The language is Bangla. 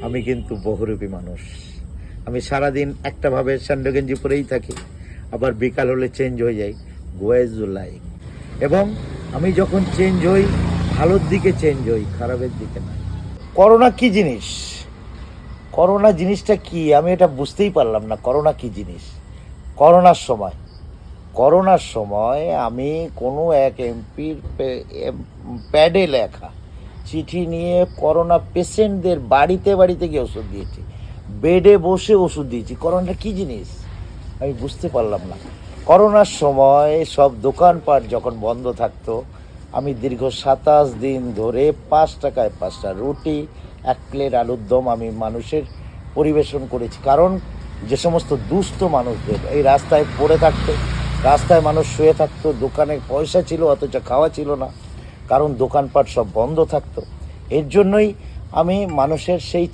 আমি কিন্তু বহুরূপী মানুষ। আমি সারাদিন একটাভাবে স্যান্ডো গেঞ্জি পরেই থাকি, আবার বিকাল হলে চেঞ্জ হয়ে যাই। গোয়াজ লাইক। এবং আমি যখন চেঞ্জ হই, ভালোর দিকে চেঞ্জ হই, খারাপের দিকে না। করোনা কি জিনিস? করোনা জিনিসটা কি আমি এটা বুঝতেই পারলাম না। করোনা কি জিনিস? করোনার সময় আমি কোনো এক এমপির প্যাডে লেখা চিঠি নিয়ে করোনা পেশেন্টদের বাড়িতে বাড়িতে গিয়ে ওষুধ দিয়েছি, বেডে বসে ওষুধ দিয়েছি। করোনাটা কী জিনিস আমি বুঝতে পারলাম না। করোনার সময় সব দোকানপাট যখন বন্ধ থাকতো, আমি দীর্ঘ 27 দিন ধরে 5 টাকায় 5টা রুটি, 1 প্লেট আলুর দম আমি মানুষের পরিবেশন করেছি। কারণ যে সমস্ত দুস্থ মানুষদের এই রাস্তায় পড়ে থাকতো, রাস্তায় মানুষ শুয়ে থাকতো, দোকানে পয়সা ছিল অথচ খাওয়া ছিল না, কারণ দোকানপাট সব বন্ধ থাকতো। এর জন্যই আমি মানুষের সেই